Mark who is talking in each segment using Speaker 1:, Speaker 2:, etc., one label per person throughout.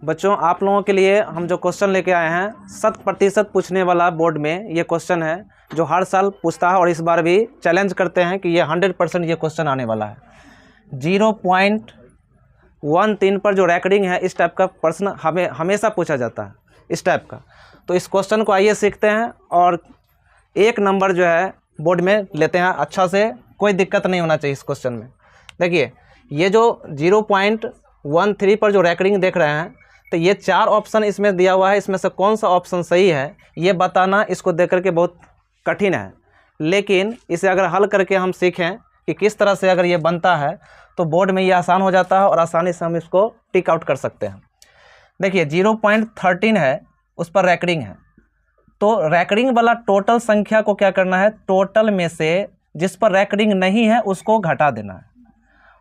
Speaker 1: बच्चों आप लोगों के लिए हम जो क्वेश्चन लेके आए हैं 100% पूछने वाला बोर्ड में ये क्वेश्चन है जो हर साल पूछता है और इस बार भी चैलेंज करते हैं कि ये 100% ये क्वेश्चन आने वाला है। 0.13 पर जो रैकडिंग है इस टाइप का प्रश्न हमें हमेशा पूछा जाता है इस टाइप का। तो इस क्वेश्चन को आइए सीखते हैं और 1 नंबर जो है बोर्ड में लेते हैं अच्छा से, कोई दिक्कत नहीं होना चाहिए इस क्वेश्चन में। देखिए ये जो 0.13 पर जो रैकडिंग देख रहे हैं तो ये 4 ऑप्शन इसमें दिया हुआ है, इसमें से कौन सा ऑप्शन सही है ये बताना इसको देख करके बहुत कठिन है, लेकिन इसे अगर हल करके हम सीखें कि किस तरह से अगर ये बनता है तो बोर्ड में ये आसान हो जाता है और आसानी से हम इसको टिक आउट कर सकते हैं। देखिए 0.13 है उस पर रैकडिंग है, तो रैकडिंग वाला टोटल संख्या को क्या करना है, टोटल में से जिस पर रैकडिंग नहीं है उसको घटा देना है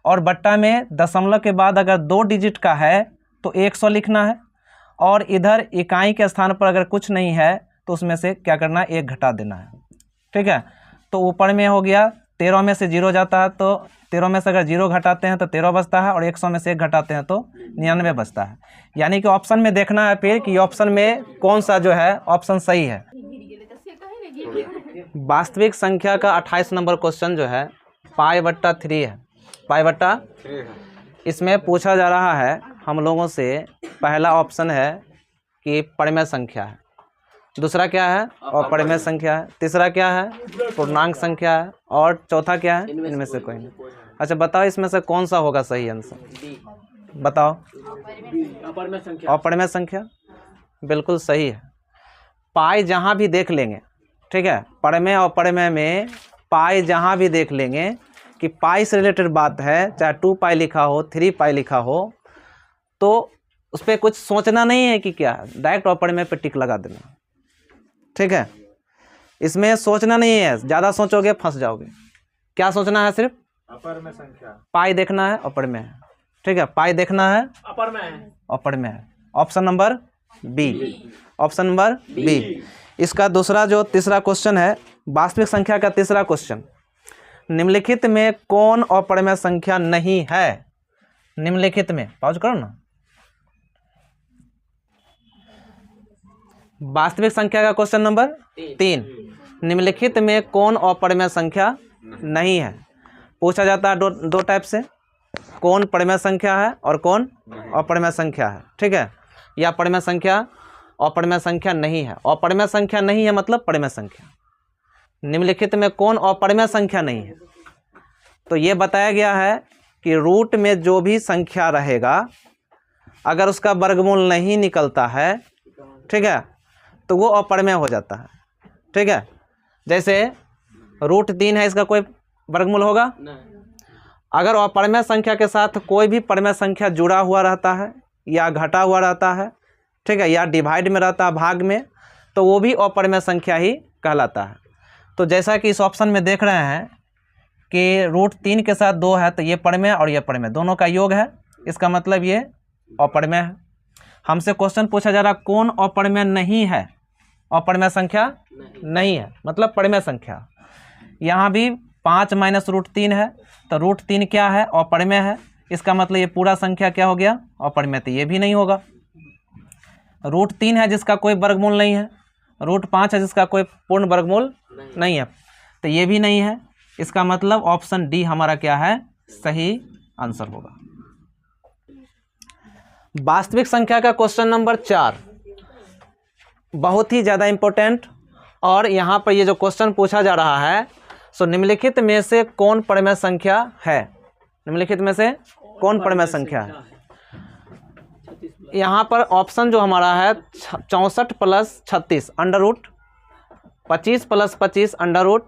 Speaker 1: और बट्टा में दशमलव के बाद अगर 2 डिजिट का है तो 100 लिखना है और इधर इकाई के स्थान पर अगर कुछ नहीं है तो उसमें से क्या करना है 1 घटा देना है। ठीक है, तो ऊपर में हो गया 13 में से 0 जाता है तो 13 में से अगर 0 घटाते हैं तो 13 बचता है और 100 में से 1 घटाते हैं तो 99 बचता है। यानी कि ऑप्शन में देखना है फिर कि ऑप्शन में कौन सा जो है ऑप्शन सही है। वास्तविक संख्या का 28 नंबर क्वेश्चन जो है π/3 है, π/3 इसमें पूछा जा रहा है हम लोगों से। पहला ऑप्शन है कि परिमेय संख्या है, दूसरा क्या है अपरिमेय संख्या है, तीसरा क्या है पूर्णांक संख्या है और चौथा क्या है इनमें से कोई नहीं। अच्छा बताओ इसमें से कौन सा होगा सही आंसर, बताओ। अपरिमेय संख्या बिल्कुल सही है। पाई जहाँ भी देख लेंगे, ठीक है, परिमेय और अपरिमेय में पाई जहाँ भी देख लेंगे कि पाई से रिलेटेड बात है, चाहे 2 पाई लिखा हो 3 पाई लिखा हो, तो उस पर कुछ सोचना नहीं है कि क्या, डायरेक्ट अपरिमेय पे टिक लगा देना। ठीक है, इसमें सोचना नहीं है, ज़्यादा सोचोगे फंस जाओगे। क्या सोचना है, सिर्फ
Speaker 2: अपरिमेय संख्या,
Speaker 1: पाई देखना है अपरिमेय है। ठीक है, पाई देखना है अपरिमेय है। Option number B, option number B. इसका दूसरा जो तीसरा क्वेश्चन है वास्तविक संख्या का तीसरा क्वेश्चन, निम्नलिखित में कौन अपरिमेय संख्या नहीं है। निम्नलिखित में, पॉज करो ना, वास्तविक संख्या का क्वेश्चन नंबर 3, निम्नलिखित में कौन अपरिमेय संख्या नहीं है। पूछा जाता है दो टाइप से, कौन परिमेय संख्या है और कौन अपरिमेय संख्या है। ठीक है, या परिमेय संख्या अपरिमेय संख्या नहीं है। अपरिमेय संख्या नहीं है मतलब परिमेय संख्या। निम्नलिखित में कौन अपरिमेय संख्या नहीं है, तो ये बताया गया है कि रूट में जो भी संख्या रहेगा अगर उसका वर्गमूल नहीं निकलता है, ठीक है, तो वो अपरिमेय हो जाता है। ठीक है, जैसे √3 है, इसका कोई वर्गमूल होगा नहीं। अगर अपरिमेय संख्या के साथ कोई भी परिमेय संख्या जुड़ा हुआ रहता है या घटा हुआ रहता है, ठीक है, या डिवाइड में रहता है भाग में, तो वो भी अपरिमेय संख्या ही कहलाता है। तो जैसा कि इस ऑप्शन में देख रहे हैं कि √3 के साथ 2 है तो ये परिमेय और ये परिमेय दोनों का योग है, इसका मतलब ये अपरिमेय है। हमसे क्वेश्चन पूछा जा रहा कौन अपरिमेय नहीं है, अपरिमेय संख्या नहीं है मतलब परिमेय संख्या। यहाँ भी 5 - √3 है तो √3 क्या है, अपरिमेय है, इसका मतलब ये पूरा संख्या क्या हो गया अपरिमेय, तो ये भी नहीं होगा। √3 है जिसका कोई वर्गमूल नहीं है, √5 है जिसका कोई पूर्ण वर्गमूल नहीं है, तो ये भी नहीं है। इसका मतलब ऑप्शन डी हमारा क्या है, सही आंसर होगा। वास्तविक संख्या का क्वेश्चन नंबर 4 बहुत ही ज़्यादा इम्पोर्टेंट, और यहाँ पर ये जो क्वेश्चन पूछा जा रहा है, सो निम्नलिखित में से कौन परिमेय संख्या है। निम्नलिखित में से कौन परिमेय संख्या है। यहाँ पर ऑप्शन जो हमारा है 64 + 36 √ 25 + 25 √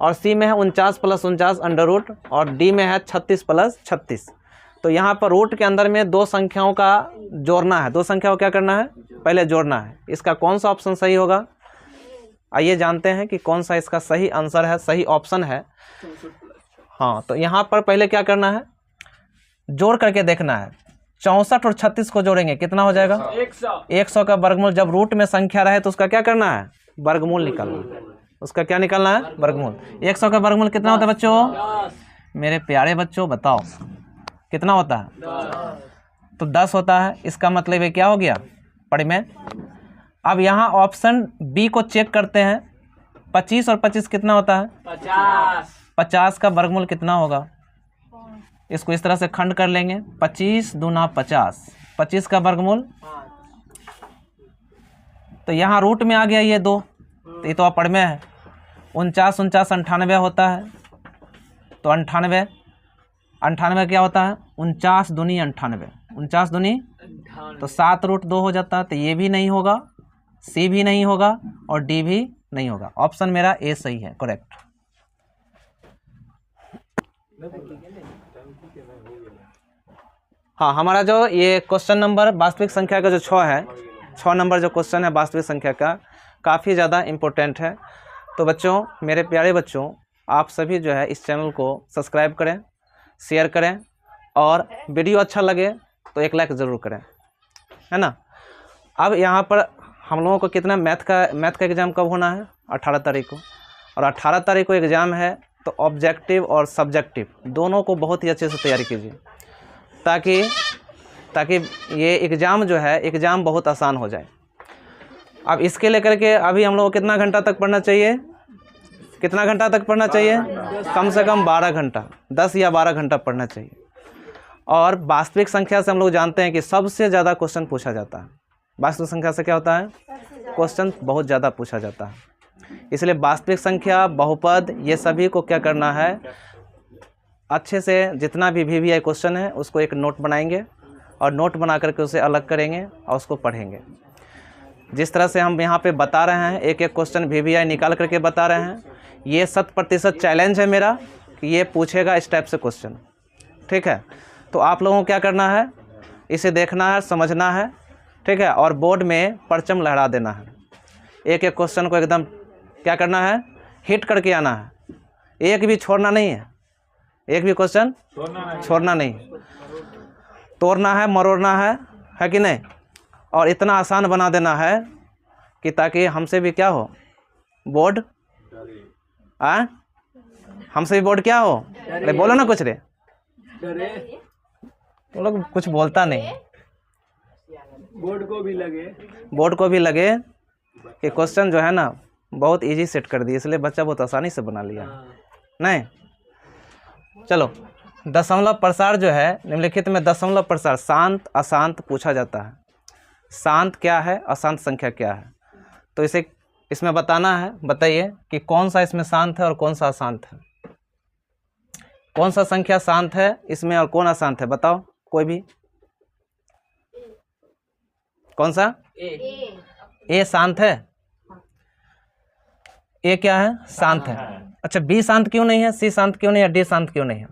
Speaker 1: और सी में है 49 + 49 √ और डी में है 36 + 36। तो यहाँ पर रूट के अंदर में 2 संख्याओं का जोड़ना है, 2 संख्याओं को क्या करना है, पहले जोड़ना है। इसका कौन सा ऑप्शन सही होगा, आइए जानते हैं कि कौन सा इसका सही आंसर है, सही ऑप्शन है। हाँ, तो यहाँ पर पहले क्या करना है, जोड़ करके देखना है। 64 और 36 को जोड़ेंगे कितना हो जाएगा 100 का वर्गमूल। जब रूट में संख्या रहे तो उसका क्या करना है, वर्गमूल निकालना है। उसका क्या निकालना है, वर्गमूल। 100 का वर्गमूल कितना होता है बच्चों, मेरे प्यारे बच्चों बताओ कितना होता है तो 10 होता है, इसका मतलब ये क्या हो गया, परिमेय। अब यहाँ ऑप्शन बी को चेक करते हैं, 25 और 25 कितना होता है, 50 का वर्गमूल कितना होगा, इसको इस तरह से खंड कर लेंगे, 25 दूना 50, 25 का वर्गमूल, तो यहाँ रूट में आ गया ये 2, तो ये तो अपरिमेय है। 49 49 98 होता है, तो 98 क्या होता है, 49 दूनी 98, 49 दूनी, तो 7 रूट 2 हो जाता है, तो ये भी नहीं होगा, सी भी नहीं होगा और डी भी नहीं होगा। ऑप्शन मेरा ए सही है, करेक्ट। हाँ, हमारा जो ये क्वेश्चन नंबर वास्तविक संख्या का जो 6 है, 6 नंबर जो क्वेश्चन है वास्तविक संख्या का, काफ़ी ज़्यादा इम्पोर्टेंट है। तो बच्चों, मेरे प्यारे बच्चों, आप सभी जो है इस चैनल को सब्सक्राइब करें, शेयर करें, और वीडियो अच्छा लगे तो एक लाइक ज़रूर करें, है ना। अब यहाँ पर हम लोगों को कितना मैथ का एग्ज़ाम कब होना है, 18 तारीख को, और 18 तारीख को एग्ज़ाम है, तो ऑब्जेक्टिव और सब्जेक्टिव दोनों को बहुत ही अच्छे से तैयारी कीजिए, ताकि ये एग्ज़ाम जो है एग्ज़ाम बहुत आसान हो जाए। अब इसके लेकर के अभी हम लोग को कितना घंटा तक पढ़ना चाहिए, कितना घंटा तक पढ़ना चाहिए, कम से कम 12 घंटा, 10 या 12 घंटा पढ़ना चाहिए। और वास्तविक संख्या से हम लोग जानते हैं कि सबसे ज़्यादा क्वेश्चन पूछा जाता है। वास्तविक संख्या से क्या होता है, क्वेश्चन बहुत ज़्यादा पूछा जाता है। इसलिए वास्तविक संख्या, बहुपद, ये सभी को क्या करना है, अच्छे से जितना भी VVI क्वेश्चन है उसको एक नोट बनाएंगे, और नोट बना करके उसे अलग करेंगे और उसको पढ़ेंगे। जिस तरह से हम यहाँ पे बता रहे हैं, एक एक क्वेश्चन VVI निकाल करके बता रहे हैं, ये 100% चैलेंज है मेरा कि ये पूछेगा इस टाइप से क्वेश्चन, ठीक है। तो आप लोगों को क्या करना है, इसे देखना है, समझना है, ठीक है, और बोर्ड में परचम लहरा देना है। एक एक क्वेश्चन को एकदम क्या करना है, हिट करके आना है, एक भी छोड़ना नहीं है, एक भी क्वेश्चन छोड़ना नहीं, तोड़ना है, मरोड़ना है कि नहीं, और इतना आसान बना देना है कि ताकि हमसे भी क्या हो, बोर्ड हमसे भी बोर्ड क्या हो। अरे बोलो ना कुछ रे, तो लोग कुछ बोलता नहीं,
Speaker 2: बोर्ड को भी लगे
Speaker 1: कि क्वेश्चन जो है ना बहुत इजी सेट कर दिए, इसलिए बच्चा बहुत आसानी से बना लिया, नहीं। चलो, दशमलव प्रसार जो है, निम्नलिखित में दशमलव प्रसार शांत अशांत पूछा जाता है। शांत क्या है, अशांत संख्या क्या है, तो इसे इसमें बताना है। बताइए कि कौन सा इसमें शांत है और कौन सा अशांत है, कौन सा संख्या शांत है इसमें और कौन अशांत है, बताओ कोई भी। कौन सा, ए शांत है, ए क्या है, शांत है। अच्छा, बी शांत क्यों नहीं है, सी शांत क्यों नहीं है, डी शांत क्यों नहीं है,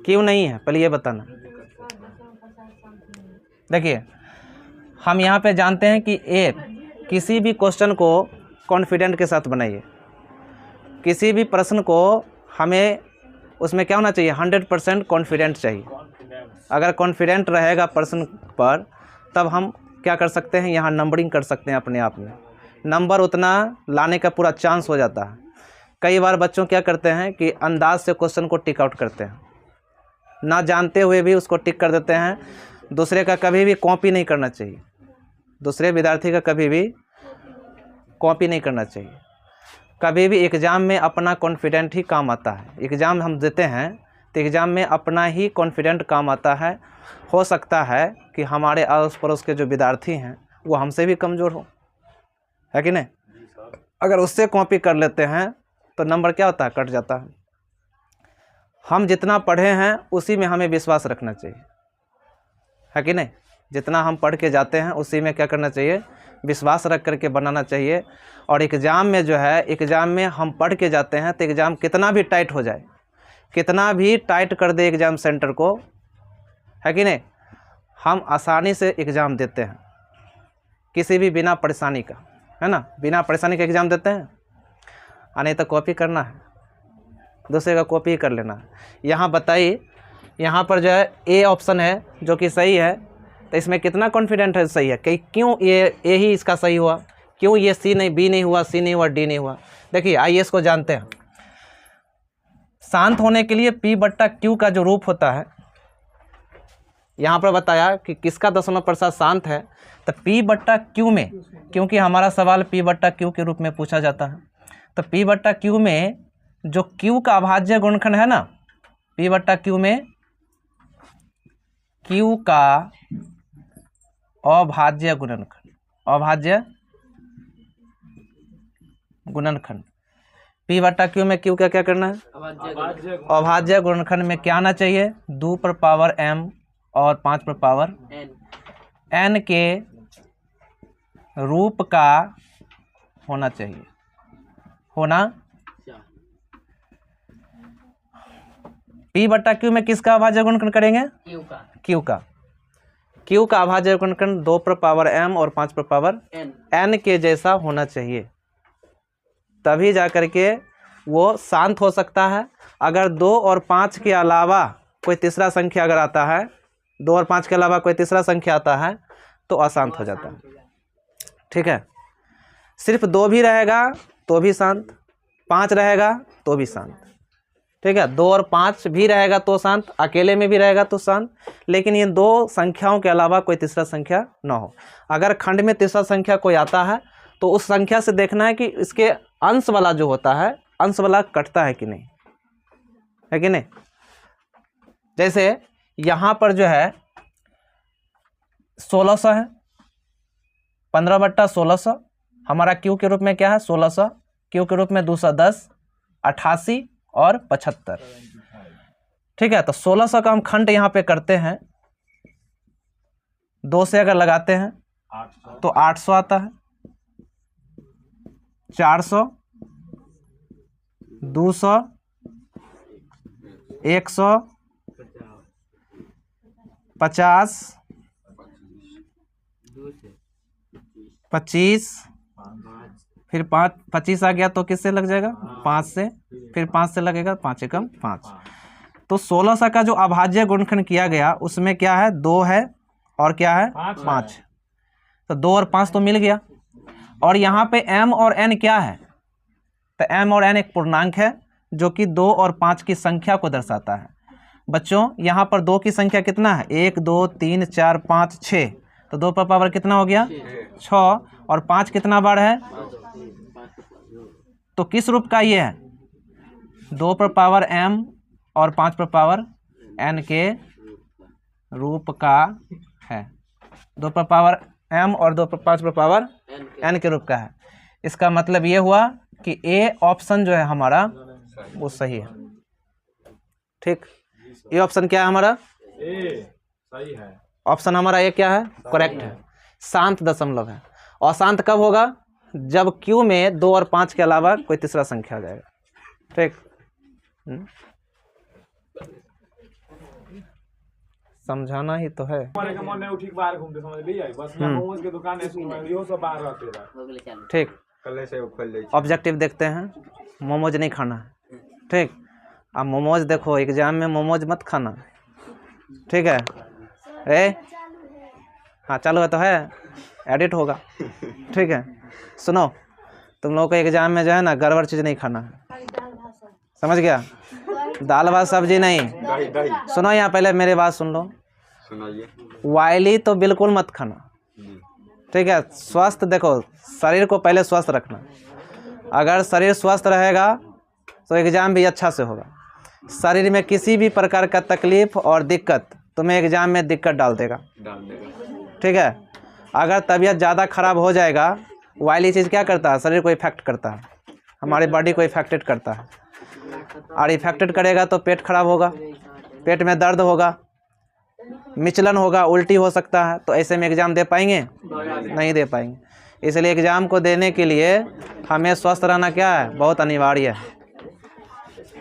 Speaker 1: क्यों नहीं है, पहले ये बताना। देखिए, हम यहाँ पे जानते हैं कि ए, किसी भी क्वेश्चन को कॉन्फिडेंट के साथ बनाइए, किसी भी प्रश्न को हमें उसमें क्या होना चाहिए, 100% कॉन्फिडेंट चाहिए। अगर कॉन्फिडेंट रहेगा प्रश्न पर, तब हम क्या कर सकते हैं, यहाँ नंबरिंग कर सकते हैं अपने आप में, नंबर उतना लाने का पूरा चांस हो जाता है। कई बार बच्चों क्या करते हैं कि अंदाज से क्वेश्चन को टिक आउट करते हैं, ना जानते हुए भी उसको टिक कर देते हैं। दूसरे का कभी भी कॉपी नहीं करना चाहिए, दूसरे विद्यार्थी का कभी भी कॉपी नहीं करना चाहिए। कभी भी एग्ज़ाम में अपना कॉन्फिडेंट ही काम आता है। एग्ज़ाम हम देते हैं तो एग्ज़ाम में अपना ही कॉन्फिडेंट काम आता है। हो सकता है कि हमारे आस पड़ोस के जो विद्यार्थी हैं वो हमसे भी कमज़ोर हो, है कि नहीं। अगर उससे कॉपी कर लेते हैं तो नंबर क्या होता है, कट जाता है। हम जितना पढ़े हैं उसी में हमें विश्वास रखना चाहिए, है कि नहीं। जितना हम पढ़ के जाते हैं उसी में क्या करना चाहिए, विश्वास रख करके बनाना चाहिए। और एग्ज़ाम में जो है, एग्ज़ाम में हम पढ़ के जाते हैं तो एग्ज़ाम कितना भी टाइट हो जाए, कितना भी टाइट कर दे एग्ज़ाम सेंटर को, है कि नहीं, हम आसानी से एग्ज़ाम देते हैं, किसी भी बिना परेशानी का, है ना, बिना परेशानी का एग्ज़ाम देते हैं। नहीं तो कॉपी करना है, दूसरे का कॉपी कर लेना है। यहाँ बताइए, यहाँ पर जो है ए ऑप्शन है जो कि सही है, तो इसमें कितना कॉन्फिडेंट है सही है, कि क्यों ये ए ही इसका सही हुआ, क्यों ये सी नहीं, बी नहीं हुआ, सी नहीं हुआ, डी नहीं हुआ। देखिए आइए इसको जानते हैं। शांत होने के लिए P/Q का जो रूप होता है, यहाँ पर बताया कि किसका दशमलव प्रसाद शांत है, तो P बट्टा Q में, क्योंकि हमारा सवाल P बट्टा Q के रूप में पूछा जाता है, तो P बट्टा Q में जो Q का अभाज्य गुणनखंड है ना, P बट्टा Q में Q का अभाज्य गुणनखंड, अभाज्य गुणनखंड P बट्टा Q में Q का क्या करना है, अभाज्य गुणनखंड में क्या आना चाहिए, 2 पर पावर m और 5 पर पावर n के रूप का होना चाहिए, होना। P बट्टा Q में किसका अभाज्य गुणनखंड करेंगे, Q का। Q का अभाज्य गुणनखंड 2 पर पावर m और 5 पर पावर n के जैसा होना चाहिए, तभी जा करके वो शांत हो सकता है। अगर 2 और 5 के अलावा कोई तीसरा संख्या अगर आता है, 2 और 5 के अलावा कोई तीसरा संख्या आता है तो अशांत हो जाता है। ठीक है, सिर्फ 2 भी रहेगा तो भी शांत, 5 रहेगा तो भी शांत। ठीक है, 2 और 5 भी रहेगा तो शांत, अकेले में भी रहेगा तो शांत, लेकिन ये 2 संख्याओं के अलावा कोई तीसरा संख्या ना हो। अगर खंड में तीसरा संख्या कोई आता है तो उस संख्या से देखना है कि इसके अंश वाला जो होता है, अंश वाला कटता है कि नहीं, है कि नहीं। जैसे यहाँ पर जो है 1600 है, 15 बट्टा 1600 हमारा Q के रूप में क्या है, 1600, Q के रूप में 210, 88 और 75। ठीक है, तो 1600 का हम खंड यहाँ पे करते हैं, 2 से अगर लगाते हैं तो 800 आता है, 400, 200, 100, 50, 25, फिर 25 आ गया तो किससे लग जाएगा, 5 से, फिर 5 से लगेगा, 5 एकम 5। तो 1600 का जो अभाज्य गुणनखंड किया गया उसमें क्या है, 2 है और क्या है, 5। तो 2 और 5 तो मिल गया। और यहाँ पे m और n क्या है, तो m और n एक पूर्णांक है जो कि 2 और 5 की संख्या को दर्शाता है। बच्चों यहाँ पर 2 की संख्या कितना है, 1 2 3 4 5 6, तो 2 पर पावर कितना हो गया, 6, और 5 कितना बार है, तो किस रूप का ये है, 2 पर पावर m और 5 पर पावर n के रूप का है, 2 पर पावर m और 2 पर 5 पर पावर n के रूप का है। इसका मतलब ये हुआ कि ए ऑप्शन जो है हमारा वो सही है। ठीक, ये ऑप्शन क्या है हमारा, ए सही है, ऑप्शन हमारा ए क्या है, करेक्ट है, शांत दशमलव है। और शांत कब होगा, जब Q में 2 और 5 के अलावा कोई तीसरा संख्या आ जाएगा। ठीक, समझाना ही तो है। ठीक, ऑब्जेक्टिव देखते हैं, मोमोज नहीं खाना है। ठीक, अब मोमोज देखो, एग्जाम में मोमोज मत खाना। ठीक है, हाँ चालू है तो है, एडिट होगा। ठीक है, सुनो, तुम लोगों को एग्जाम में जो है ना गड़बड़ चीज़ नहीं खाना है, समझ गया, दाल भात सब्जी नहीं। सुनो यहाँ पहले मेरी बात सुन लो, ऑयली तो बिल्कुल मत खाना। ठीक है, स्वस्थ देखो, शरीर को पहले स्वस्थ रखना। अगर शरीर स्वस्थ रहेगा तो एग्ज़ाम भी अच्छा से होगा। शरीर में किसी भी प्रकार का तकलीफ और दिक्कत तुम्हें एग्ज़ाम में दिक्कत डाल देगा। ठीक है, अगर तबीयत ज़्यादा ख़राब हो जाएगा, ऑयली चीज़ क्या करता है, शरीर को इफेक्ट करता है, हमारी बॉडी को इफेक्टेड करता है, और इफेक्टेड करेगा तो पेट खराब होगा, पेट में दर्द होगा, मिचलन होगा, उल्टी हो सकता है। तो ऐसे में एग्ज़ाम दे पाएंगे, नहीं दे पाएंगे। इसलिए एग्ज़ाम को देने के लिए हमें स्वस्थ रहना क्या है, बहुत अनिवार्य है।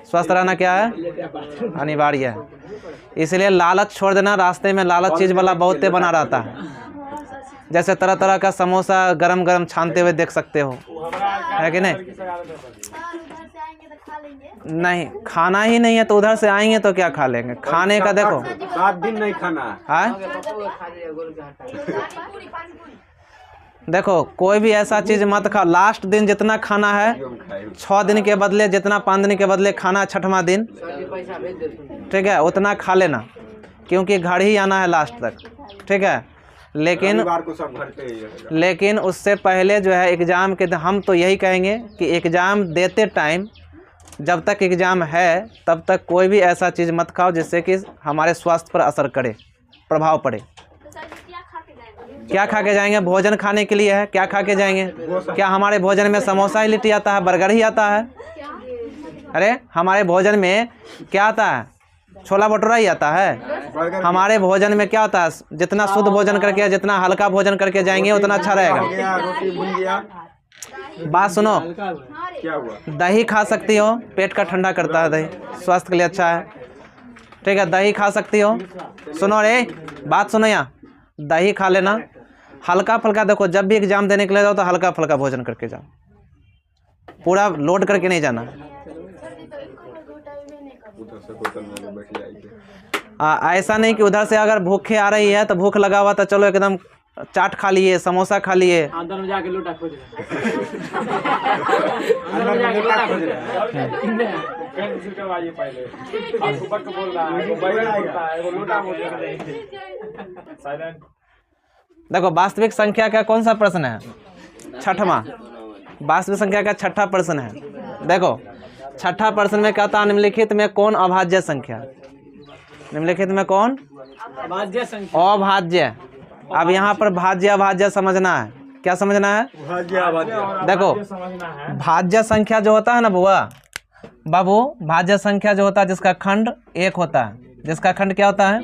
Speaker 1: स्वस्थ रहना क्या है, अनिवार्य है। इसलिए लालच छोड़ देना, रास्ते में लालच चीज़ वाला बहुते बना रहता है, जैसे तरह तरह का समोसा गरम गरम छानते हुए देख सकते हो, है कि नहीं। नहीं, खाना ही नहीं है तो उधर से आएंगे तो क्या खा लेंगे, खाने का देखो
Speaker 2: 7 दिन नहीं खाना है।
Speaker 1: देखो कोई भी ऐसा चीज़ मत खाओ, लास्ट दिन जितना खाना है 6 दिन के बदले, जितना 5 दिन के बदले खाना 6वां दिन, ठीक है, उतना खा लेना। क्योंकि घर ही आना है लास्ट तक, ठीक है। लेकिन
Speaker 2: रविवार को सब घर पे ही रहेगा।
Speaker 1: लेकिन उससे पहले जो है एग्ज़ाम के हम तो यही कहेंगे कि एग्ज़ाम देते टाइम, जब तक एग्ज़ाम है तब तक कोई भी ऐसा चीज़ मत खाओ जिससे कि हमारे स्वास्थ्य पर असर करे, प्रभाव पड़े। क्या खा के जाएंगे? भोजन खाने के लिए है, क्या खा के जाएंगे? क्या हमारे भोजन में समोसा ही लिट्टी आता है, बर्गर ही आता है? अरे हमारे भोजन में क्या आता है? छोला भटूरा ही आता है। हमारे भोजन में क्या होता है? जितना शुद्ध भोजन करके, जितना हल्का भोजन करके जाएंगे उतना अच्छा रहेगा।
Speaker 2: रोटी भुन गया।
Speaker 1: बात सुनो,
Speaker 2: क्या हुआ?
Speaker 1: दही खा सकती हो, पेट का ठंडा करता है, दही स्वास्थ्य के लिए अच्छा है, ठीक है। दही खा सकती हो। सुनो रे, बात सुनो, यहाँ दही खा लेना। हल्का फुल्का देखो, जब भी एग्जाम देने के लिए जाओ तो हल्का फुल्का भोजन करके जाओ, पूरा लोड करके नहीं जाना। ऐसा नहीं कि उधर से अगर भूखे आ रही है तो भूख लगा हुआ तो चलो एकदम चाट खा लिए, समोसा खा लिए।
Speaker 3: अंदर में जाके लोटा खोज रहे हैं।
Speaker 1: देखो वास्तविक संख्या का कौन सा प्रश्न है? छठवां। वास्तविक संख्या का छठा प्रश्न है। देखो छठा प्रश्न में कहता है निम्नलिखित में कौन अभाज्य संख्या? निम्नलिखित में कौन
Speaker 3: अभाज्य संख्या?
Speaker 1: अभाज्य। अब यहाँ पर भाज्य अभाज्य समझना है। क्या समझना है? देखो भाज्य संख्या जो होता है ना बुआ बाबू, भाज्य संख्या जो होता है जिसका खंड एक होता है, जिसका खंड क्या होता है?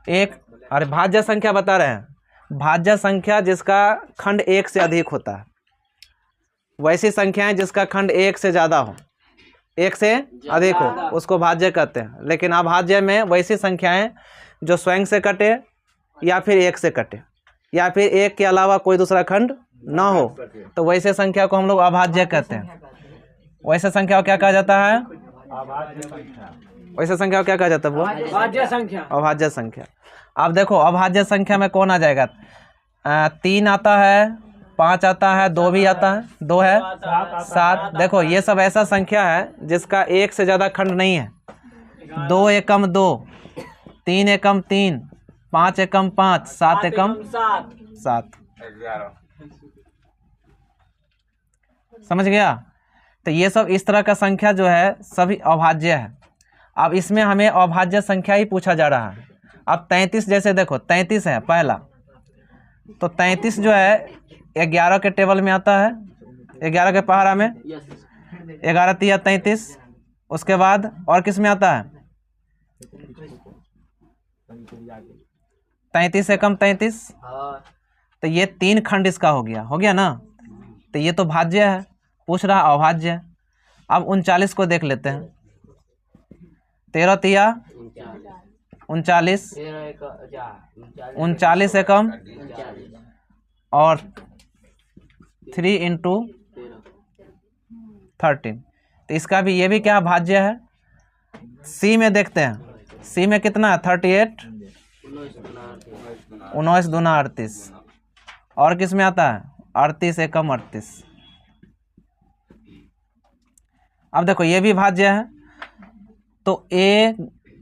Speaker 1: एक। अरे भाज्य संख्या बता रहे हैं, भाज्य संख्या जिसका खंड एक से अधिक होता है, वैसी संख्याएं जिसका खंड एक से ज़्यादा हो, एक से अधिक हो, उसको भाज्य कहते हैं। लेकिन अभाज्य में वैसी संख्याएं जो स्वयं से कटे या फिर एक से कटे या फिर एक के अलावा कोई दूसरा खंड ना हो, तो वैसे संख्या को हम लोग अभाज्य कहते हैं। वैसे संख्या को क्या कहा जाता है? वैसे संख्या को क्या कहा जाता है वो?
Speaker 3: अभाज्य संख्या।
Speaker 1: अभाज्य संख्या। अब देखो अभाज्य संख्या में कौन आ जाएगा? 3 आता है, 5 आता है, 2 भी आता है, 2 है, 7। देखो ये सब ऐसा संख्या है जिसका एक से ज़्यादा खंड नहीं है। 2 एकम 2, 3 एकम 3, 5 एकम 5, 7 एकम 7। समझ गया? तो ये सब इस तरह का संख्या जो है सभी अभाज्य है। अब इसमें हमें अभाज्य संख्या ही पूछा जा रहा है। अब 33 जैसे देखो 33 है पहला, तो 33 जो है 11 के टेबल में आता है, 11 के पहाड़ा में 11 तिया 33। उसके बाद और किस में आता है? 33 एकम 33। तो ये 3 खंड इसका हो गया ना। तो ये तो भाज्य है, पूछ रहा अभाज्य। अब 39 को देख लेते हैं। 13 तिया 39, 39 एकम और 3 इंटू 13। तो इसका भी, ये भी क्या भाज्य है। सी में देखते हैं, सी में कितना है? 38, 19 दूना 38। और किस में आता है? 38 एकम 38। अब देखो ये भी भाज्य है, तो A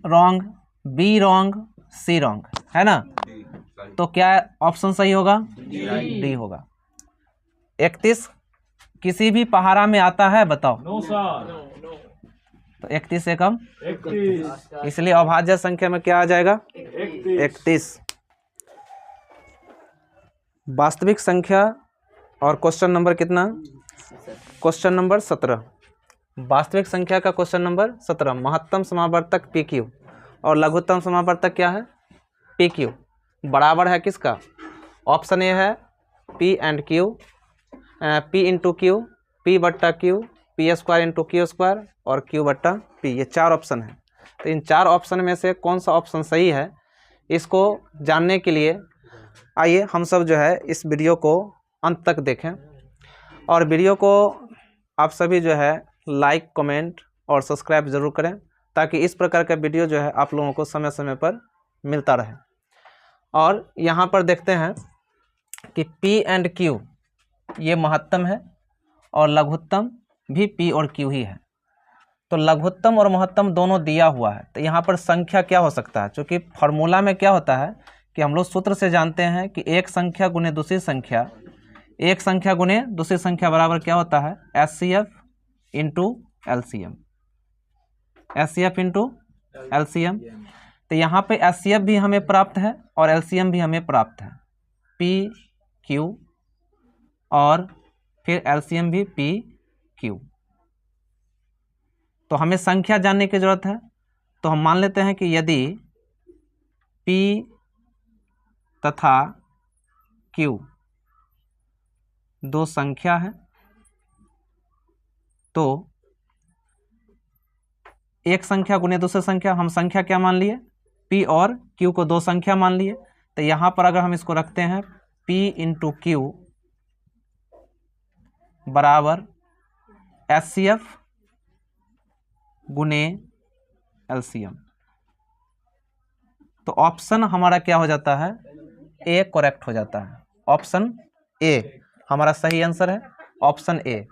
Speaker 1: wrong, B wrong, C wrong है ना। तो क्या ऑप्शन सही होगा? डी होगा। 31 किसी भी पहाड़ा में आता है, बताओ?
Speaker 3: No sir.
Speaker 1: तो 31 एकम 31, इसलिए अभाज्य संख्या में क्या आ जाएगा? 31। वास्तविक संख्या और क्वेश्चन नंबर कितना? Question number 17। वास्तविक संख्या का क्वेश्चन नंबर 17। महत्तम समावर्तक पी क्यू और लघुत्तम समावर्तक क्या है? पी क्यू बराबर है किसका? ऑप्शन ए है P and Q, P into Q, P बट्टा Q, P square into Q square और क्यू बट्टा पी। ये 4 ऑप्शन है। तो इन 4 ऑप्शन में से कौन सा ऑप्शन सही है, इसको जानने के लिए आइए हम सब जो है इस वीडियो को अंत तक देखें। और वीडियो को आप सभी जो है लाइक, कमेंट और सब्सक्राइब ज़रूर करें, ताकि इस प्रकार का वीडियो जो है आप लोगों को समय समय पर मिलता रहे। और यहाँ पर देखते हैं कि P एंड Q ये महत्तम है और लघुत्तम भी P और Q ही है। तो लघुत्तम और महत्तम दोनों दिया हुआ है, तो यहाँ पर संख्या क्या हो सकता है? क्योंकि फॉर्मूला में क्या होता है कि हम लोग सूत्र से जानते हैं कि एक संख्या गुने दूसरी संख्या, एक संख्या गुने दूसरी संख्या बराबर क्या होता है? HCF into LCM, HCF into LCM। तो यहाँ पे HCF भी हमें प्राप्त है और LCM भी हमें प्राप्त है, PQ, और फिर LCM भी PQ। तो हमें संख्या जानने की जरूरत है, तो हम मान लेते हैं कि यदि P तथा Q दो संख्या है तो एक संख्या गुने दूसरी संख्या, हम संख्या क्या मान लिए? P और Q को दो संख्या मान लिए। तो यहाँ पर अगर हम इसको रखते हैं P इंटू Q बराबर HCF गुने LCM, तो ऑप्शन हमारा क्या हो जाता है? ए करेक्ट हो जाता है। ऑप्शन ए हमारा सही आंसर है, ऑप्शन ए।